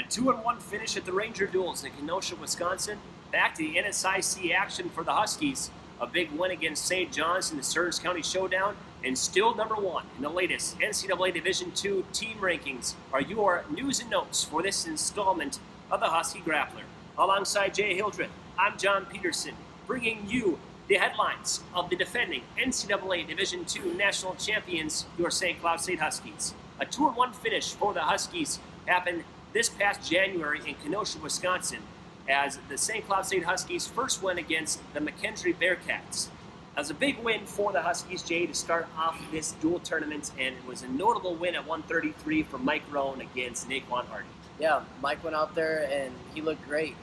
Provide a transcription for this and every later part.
A 2-1 finish at the Ranger Duels in Kenosha, Wisconsin. Back to the NSIC action for the Huskies. A big win against St. John's in the Stearns County Showdown, and still number one in the latest NCAA Division II team rankings are your news and notes for this installment of the Husky Grappler. Alongside Jay Hildreth, I'm John Peterson, bringing you the headlines of the defending NCAA Division II national champions, your St. Cloud State Huskies. A 2-1 finish for the Huskies happened this past January in Kenosha, Wisconsin, as the St. Cloud State Huskies first win against the McKendree Bearcats. That was a big win for the Huskies, Jay, to start off this dual tournament, and it was a notable win at 133 for Mike Rohn against Naquan Hardy. Yeah, Mike went out there and he looked great.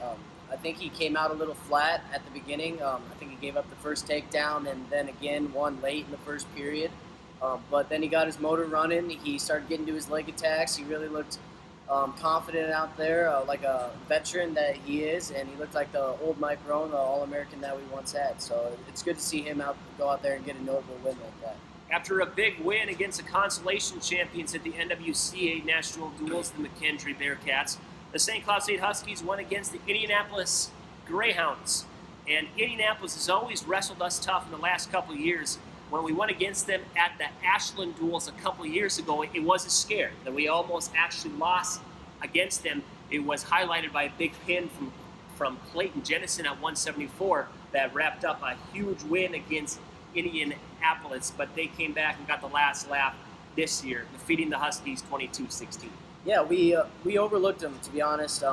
I think he came out a little flat at the beginning. I think he gave up the first takedown and then again won late in the first period. But then he got his motor running. He started getting to his leg attacks. He really looked confident out there, like a veteran that he is, and he looked like the old Mike Rohn, the All-American that we once had. So it's good to see him go out there and get a notable win like that. After a big win against the consolation champions at the NWCA National Duels, the McKendree Bearcats, the St. Cloud State Huskies won against the Indianapolis Greyhounds. And Indianapolis has always wrestled us tough in the last couple of years. When we went against them at the Ashland Duels a couple of years ago, it was a scare that we almost actually lost against them. It was highlighted by a big pin from Clayton Jennison at 174 that wrapped up a huge win against Indianapolis, but they came back and got the last laugh this year, defeating the Huskies 22-16. Yeah, we overlooked them, to be honest.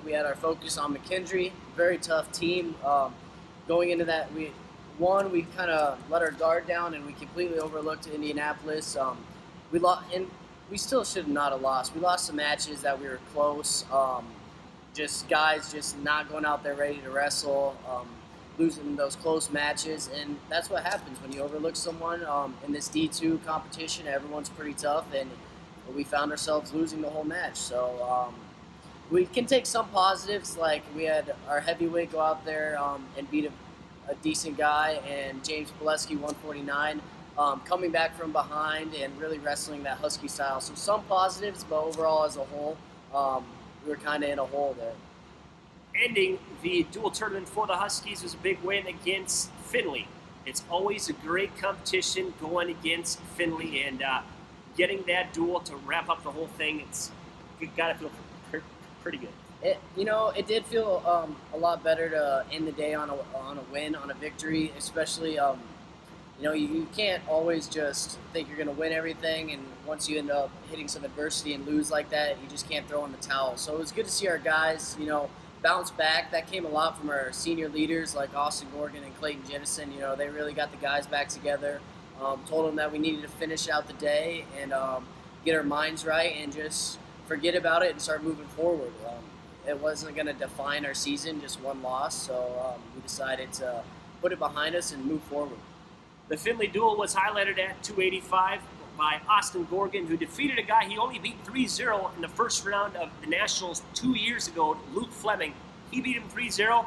We had our focus on McKendree, very tough team. Going into that, we kind of let our guard down and we completely overlooked Indianapolis. We still should not have lost. We lost some matches that we were close. Just guys just not going out there ready to wrestle, losing those close matches, and that's what happens when you overlook someone. In this D2 competition, everyone's pretty tough, and we found ourselves losing the whole match. So we can take some positives, like we had our heavyweight go out there and beat a decent guy, and James Pileski, 149, coming back from behind and really wrestling that Husky style. So some positives, but overall as a whole, we were kind of in a hole there. Ending the dual tournament for the Huskies was a big win against Findlay. It's always a great competition going against Findlay, and getting that duel to wrap up the whole thing, you got to feel pretty good. It did feel a lot better to end the day on a win, on a victory, especially, you can't always just think you're going to win everything, and once you end up hitting some adversity and lose like that, you just can't throw in the towel. So it was good to see our guys, bounce back. That came a lot from our senior leaders like Austin Gorgon and Clayton Jennison. They really got the guys back together, told them that we needed to finish out the day and get our minds right and just forget about it and start moving forward. It wasn't going to define our season, just one loss, so we decided to put it behind us and move forward. The Findlay duel was highlighted at 285 by Austin Gorgon, who defeated a guy he only beat 3-0 in the first round of the Nationals 2 years ago, Luke Fleming. He beat him 3-0.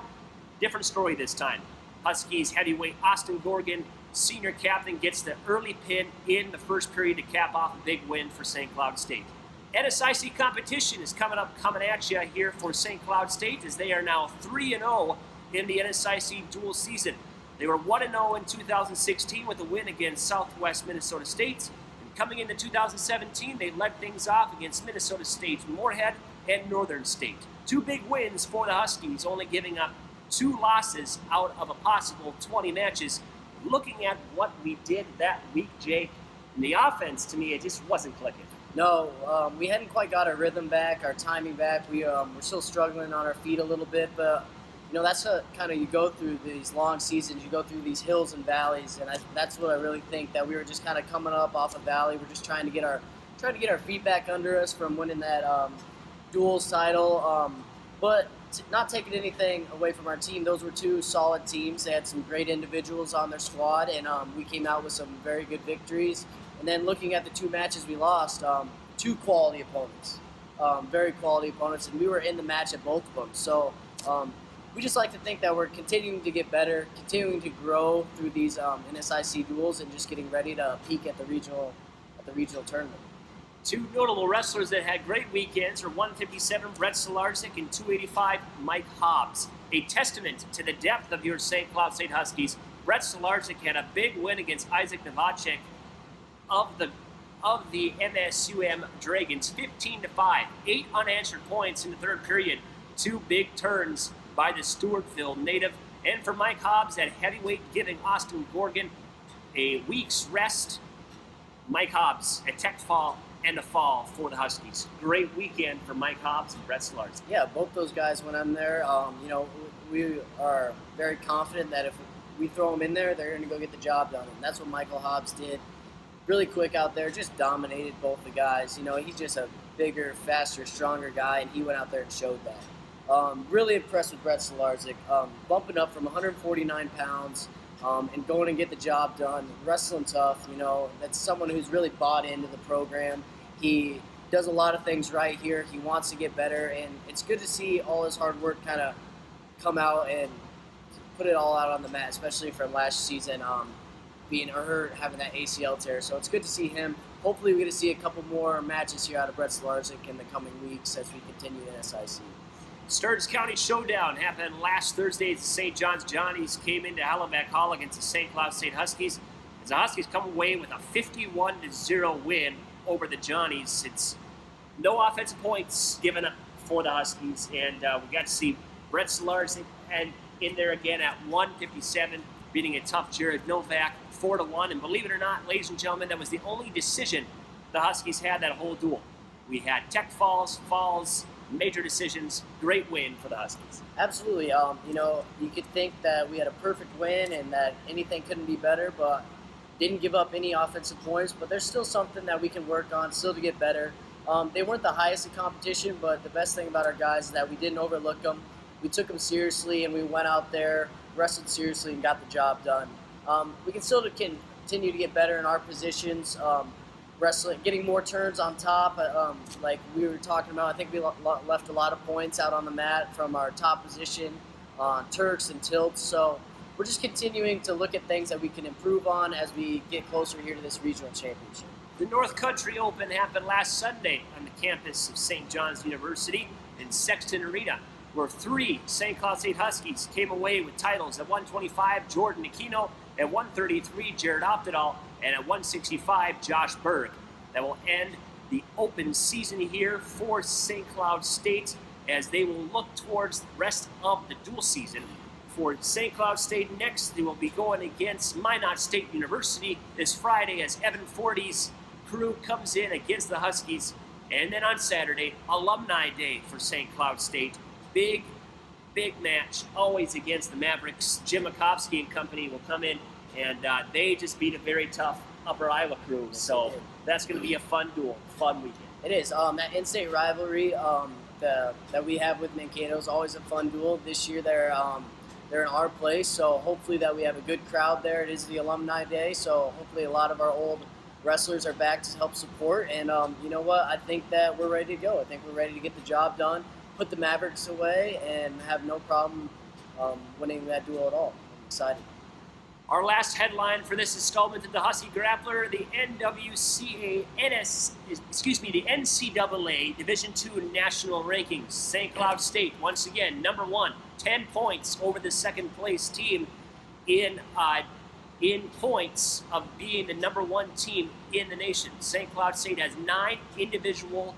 Different story this time. Huskies heavyweight Austin Gorgon, senior captain, gets the early pin in the first period to cap off a big win for St. Cloud State. NSIC competition is coming at you here for St. Cloud State, as they are now 3-0 in the NSIC dual season. They were 1-0 in 2016 with a win against Southwest Minnesota State. And coming into 2017, they led things off against Minnesota State, Moorhead, and Northern State. 2 big wins for the Huskies, only giving up 2 losses out of a possible 20 matches. Looking at what we did that week, Jay, in the offense, to me, it just wasn't clicking. No, we hadn't quite got our rhythm back, our timing back. We're still struggling on our feet a little bit, but that's kind of, you go through these long seasons, you go through these hills and valleys, and that's what I really think, that we were just kind of coming up off a valley. We're just trying to get our feet back under us from winning that duals title, but not taking anything away from our team. Those were 2 solid teams. They had some great individuals on their squad, and we came out with some very good victories. And then looking at the 2 matches we lost, 2 quality opponents, very quality opponents, and we were in the match at both of them. So we just like to think that we're continuing to get better, continuing to grow through these NSIC duels, and just getting ready to peak at the regional tournament. Two notable wrestlers that had great weekends are 157 Brett Solarzik and 285 Mike Hobbs. A testament to the depth of your St. Cloud State Huskies, Brett Solarzik had a big win against Isaac Novacek of the MSUM Dragons, 15-5, 8 unanswered points in the third period, 2 big turns by the Stewartville native. And for Mike Hobbs at heavyweight, giving Austin Gorgon a week's rest. Mike Hobbs at Tech Fall and a fall for the Huskies. Great weekend for Mike Hobbs and Brett Solarzik. Yeah, both those guys went on there. We are very confident that if we throw them in there, they're going to go get the job done. And that's what Michael Hobbs did. Really quick out there, just dominated both the guys. He's just a bigger, faster, stronger guy, and he went out there and showed that. Really impressed with Brett Solarzik, bumping up from 149 pounds and going and get the job done, wrestling tough. That's someone who's really bought into the program. He does a lot of things right here. He wants to get better, and it's good to see all his hard work kind of come out and put it all out on the mat, especially from last season. Being hurt, having that ACL tear. So it's good to see him. Hopefully we get to see a couple more matches here out of Brett Solarzik in the coming weeks as we continue in SIC. Sturgis County Showdown happened last Thursday. The St. John's Johnnies came into Hallenbeck Hall against the St. Cloud State Huskies. As the Huskies come away with a 51-0 win over the Johnnies. It's no offensive points given up for the Huskies. And we got to see Brett Solarzik and in there again at 157, beating a tough Jared Novak 4-1. And believe it or not, ladies and gentlemen, that was the only decision the Huskies had that whole duel. We had Tech Falls, major decisions. Great win for the Huskies. Absolutely. You could think that we had a perfect win and that anything couldn't be better, but didn't give up any offensive points. But there's still something that we can work on, still to get better. They weren't the highest in competition, but the best thing about our guys is that we didn't overlook them. We took them seriously, and we went out there, wrestled seriously, and got the job done. We can still continue to get better in our positions, wrestling, getting more turns on top. Like we were talking about, I think we left a lot of points out on the mat from our top position on Turks and tilts. So we're just continuing to look at things that we can improve on as we get closer here to this regional championship. The North Country Open happened last Sunday on the campus of St. John's University in Sexton Arena, where 3 St. Cloud State Huskies came away with titles. At 125, Jordan Aquino. At 133, Jared Optedal. And at 165, Josh Berg. That will end the open season here for St. Cloud State as they will look towards the rest of the dual season. For St. Cloud State next, they will be going against Minot State University this Friday as Evan Forty's crew comes in against the Huskies. And then on Saturday, Alumni Day for St. Cloud State. Big match, always against the Mavericks. Jim Makovsky and company will come in, and they just beat a very tough Upper Iowa crew. So that's going to be a fun duel, fun weekend. It is. That in-state rivalry that we have with Mankato is always a fun duel. This year they're in our place, so hopefully that we have a good crowd there. It is the Alumni Day, so hopefully a lot of our old wrestlers are back to help support. And you know what? I think that we're ready to go. I think we're ready to get the job done, put the Mavericks away, and have no problem winning that duel at all. I'm excited. Our last headline for this installment of the Husky Grappler, the NCAA Division II National Rankings. St. Cloud State, once again, number 1, 10 points over the second place team in points of being the number 1 team in the nation. St. Cloud State has 9 individual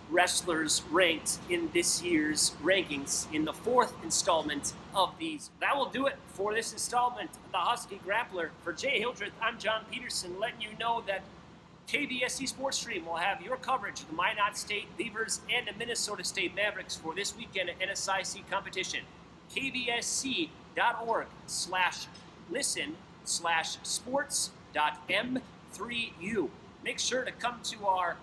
wrestlers ranked in this year's rankings in the 4th installment of these. That will do it for this installment of the Husky Grappler. For Jay Hildreth, I'm John Peterson, letting you know that KVSC Sports Stream will have your coverage of the Minot State Beavers and the Minnesota State Mavericks for this weekend at NSIC competition. kvsc.org/listen/sports.m3u. Make sure to come to our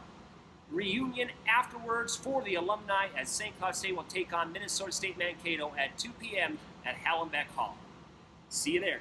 reunion afterwards for the alumni as St. Cloud State will take on Minnesota State Mankato at 2 p.m. at Hallenbeck Hall. See you there.